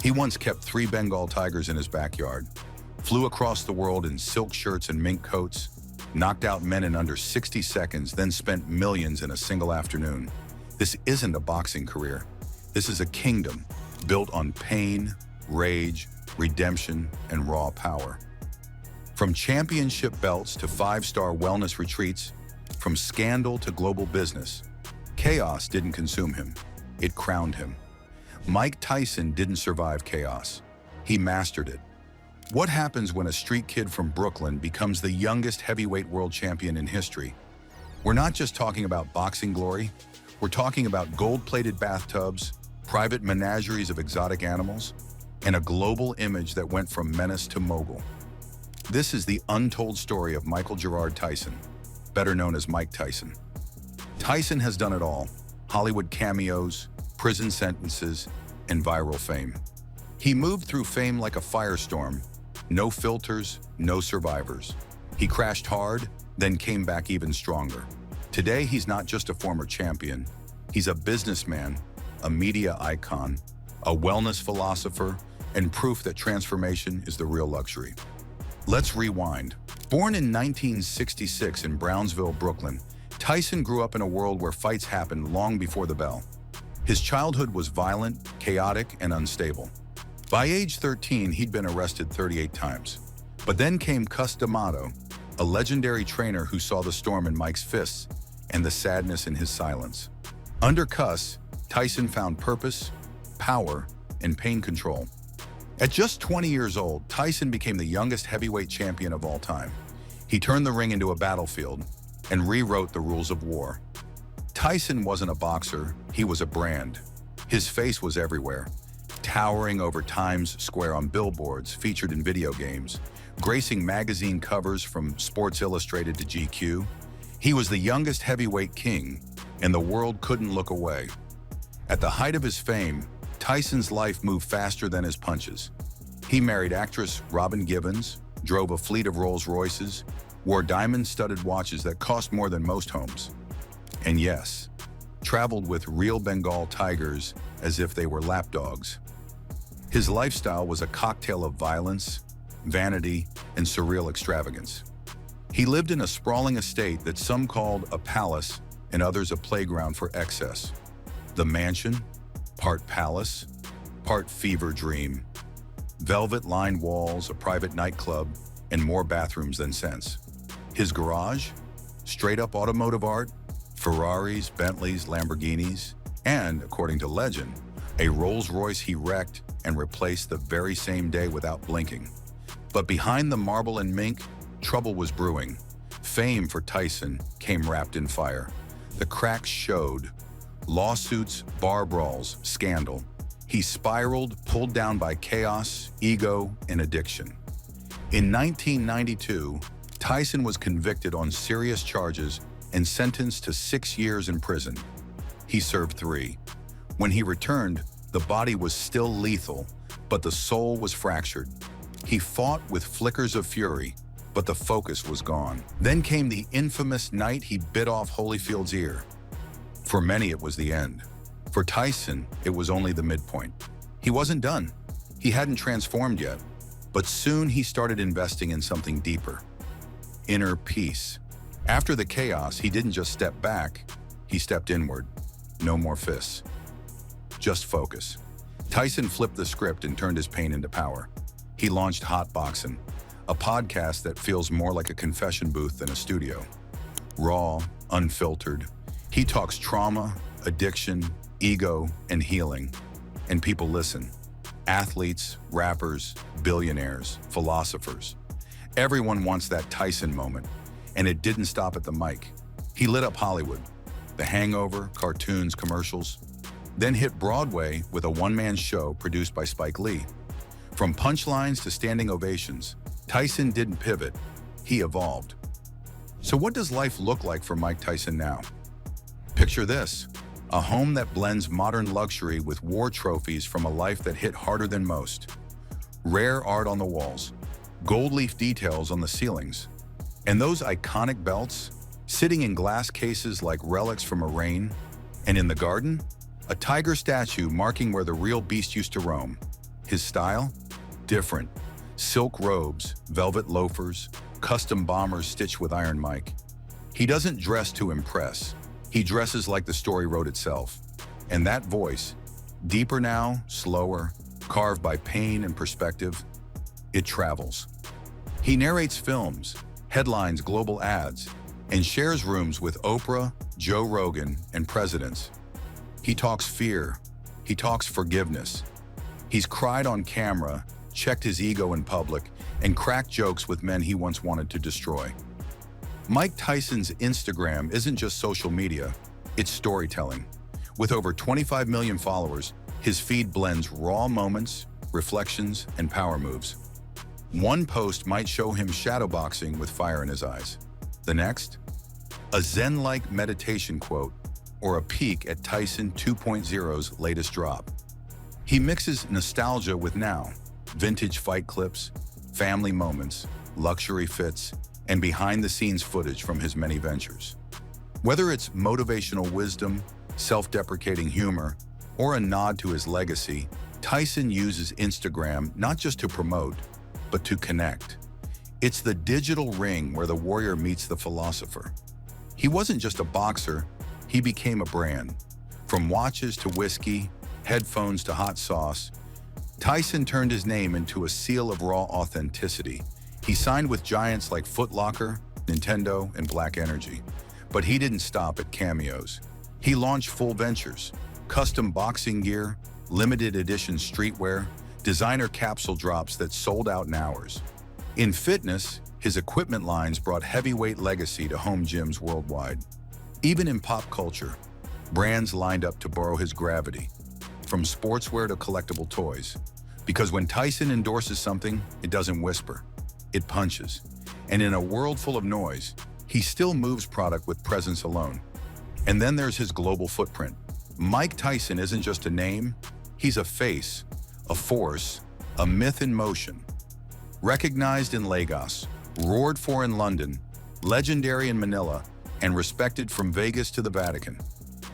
He once kept 3 Bengal tigers in his backyard, flew across the world in silk shirts and mink coats, knocked out men in under 60 seconds, then spent millions in a single afternoon. This isn't a boxing career. This is a kingdom built on pain, rage, redemption, and raw power. From championship belts to 5-star wellness retreats, from scandal to global business, chaos didn't consume him. It crowned him. Mike Tyson didn't survive chaos. He mastered it. What happens when a street kid from Brooklyn becomes the youngest heavyweight world champion in history? We're not just talking about boxing glory. We're talking about gold-plated bathtubs, private menageries of exotic animals, and a global image that went from menace to mogul. This is the untold story of Michael Gerard Tyson, better known as Mike Tyson. Tyson has done it all: Hollywood cameos, prison sentences, and viral fame. He moved through fame like a firestorm. No filters, no survivors. He crashed hard, then came back even stronger. Today, he's not just a former champion. He's a businessman, a media icon, a wellness philosopher, and proof that transformation is the real luxury. Let's rewind. Born in 1966 in Brownsville, Brooklyn, Tyson grew up in a world where fights happened long before the bell. His childhood was violent, chaotic, and unstable. By age 13, he'd been arrested 38 times. But then came Cus D'Amato, a legendary trainer who saw the storm in Mike's fists and the sadness in his silence. Under Cus, Tyson found purpose, power, and pain control. At just 20 years old, Tyson became the youngest heavyweight champion of all time. He turned the ring into a battlefield and rewrote the rules of war. Tyson wasn't a boxer, he was a brand. His face was everywhere, towering over Times Square on billboards, featured in video games, gracing magazine covers from Sports Illustrated to GQ. He was the youngest heavyweight king, and the world couldn't look away. At the height of his fame, Tyson's life moved faster than his punches. He married actress Robin Givens, drove a fleet of Rolls Royces, wore diamond-studded watches that cost more than most homes. And yes, traveled with real Bengal tigers as if they were lapdogs. His lifestyle was a cocktail of violence, vanity, and surreal extravagance. He lived in a sprawling estate that some called a palace and others a playground for excess. The mansion, part palace, part fever dream. Velvet-lined walls, a private nightclub, and more bathrooms than sense. His garage, straight-up automotive art, Ferraris, Bentleys, Lamborghinis, and, according to legend, a Rolls-Royce he wrecked and replaced the very same day without blinking. But behind the marble and mink, trouble was brewing. Fame for Tyson came wrapped in fire. The cracks showed. Lawsuits, bar brawls, scandal. He spiraled, pulled down by chaos, ego, and addiction. In 1992, Tyson was convicted on serious charges and sentenced to 6 years in prison. He served 3. When he returned, the body was still lethal, but the soul was fractured. He fought with flickers of fury, but the focus was gone. Then came the infamous night he bit off Holyfield's ear. For many, it was the end. For Tyson, it was only the midpoint. He wasn't done. He hadn't transformed yet, but soon he started investing in something deeper. Inner peace. After the chaos, he didn't just step back, he stepped inward. No more fists. Just focus. Tyson flipped the script and turned his pain into power. He launched Hot Boxing, a podcast that feels more like a confession booth than a studio. Raw, unfiltered. He talks trauma, addiction, ego, and healing. And people listen. Athletes, rappers, billionaires, philosophers. Everyone wants that Tyson moment, and it didn't stop at the mic. He lit up Hollywood, The Hangover, cartoons, commercials, then hit Broadway with a one-man show produced by Spike Lee. From punchlines to standing ovations, Tyson didn't pivot, he evolved. So what does life look like for Mike Tyson now? Picture this, a home that blends modern luxury with war trophies from a life that hit harder than most. Rare art on the walls, gold leaf details on the ceilings, and those iconic belts sitting in glass cases like relics from a reign. And in the garden, a tiger statue marking where the real beast used to roam. His style? Different. Silk robes, velvet loafers, custom bombers stitched with iron Mike. He doesn't dress to impress. He dresses like the story wrote itself. And that voice, deeper now, slower, carved by pain and perspective, it travels. He narrates films, headlines global ads, and shares rooms with Oprah, Joe Rogan, and presidents. He talks fear. He talks forgiveness. He's cried on camera, checked his ego in public, and cracked jokes with men he once wanted to destroy. Mike Tyson's Instagram isn't just social media, it's storytelling. With over 25 million followers, his feed blends raw moments, reflections, and power moves. One post might show him shadowboxing with fire in his eyes. The next, a Zen-like meditation quote, or a peek at Tyson 2.0's latest drop. He mixes nostalgia with now, vintage fight clips, family moments, luxury fits, and behind-the-scenes footage from his many ventures. Whether it's motivational wisdom, self-deprecating humor, or a nod to his legacy, Tyson uses Instagram not just to promote, but to connect. It's the digital ring where the warrior meets the philosopher. He wasn't just a boxer, he became a brand. From watches to whiskey, headphones to hot sauce, Tyson turned his name into a seal of raw authenticity. He signed with giants like Foot Locker, Nintendo, and Black Energy. But he didn't stop at cameos. He launched full ventures, custom boxing gear, limited edition streetwear, designer capsule drops that sold out in hours. In fitness, his equipment lines brought heavyweight legacy to home gyms worldwide. Even in pop culture, brands lined up to borrow his gravity, from sportswear to collectible toys. Because when Tyson endorses something, it doesn't whisper, it punches. And in a world full of noise, he still moves product with presence alone. And then there's his global footprint. Mike Tyson isn't just a name, he's a face, a force, a myth in motion. Recognized in Lagos, roared for in London, legendary in Manila, and respected from Vegas to the Vatican.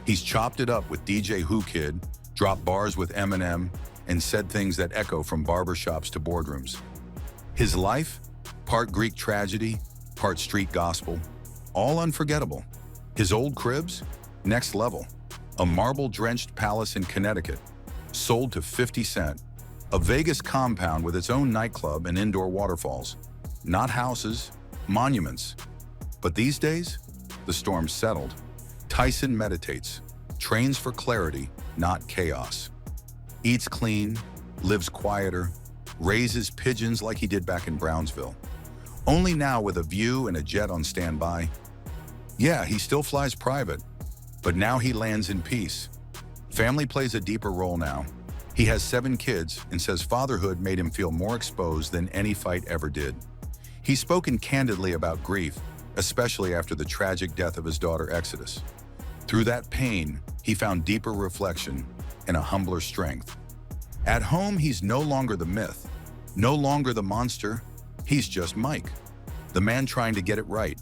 He's chopped it up with DJ Who Kid, dropped bars with Eminem, and said things that echo from barbershops to boardrooms. His life, part Greek tragedy, part street gospel, all unforgettable. His old cribs, next level. A marble-drenched palace in Connecticut, sold to 50 cents. A Vegas compound with its own nightclub and indoor waterfalls. Not houses, monuments. But these days, the storm's settled. Tyson meditates, trains for clarity, not chaos. Eats clean, lives quieter, raises pigeons like he did back in Brownsville. Only now with a view and a jet on standby. Yeah, he still flies private, but now he lands in peace. Family plays a deeper role now. He has 7 kids and says fatherhood made him feel more exposed than any fight ever did. He's spoken candidly about grief, especially after the tragic death of his daughter Exodus. Through that pain, he found deeper reflection and a humbler strength. At home, he's no longer the myth, no longer the monster. He's just Mike, the man trying to get it right.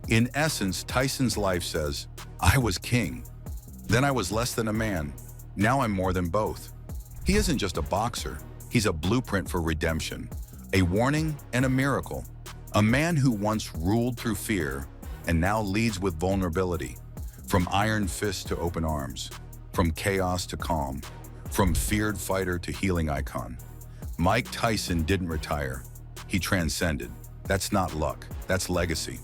In essence, Tyson's life says, I was king. Then I was less than a man. Now I'm more than both. He isn't just a boxer. He's a blueprint for redemption, a warning and a miracle. A man who once ruled through fear and now leads with vulnerability. From iron fists to open arms, from chaos to calm, from feared fighter to healing icon. Mike Tyson didn't retire. He transcended. That's not luck. That's legacy.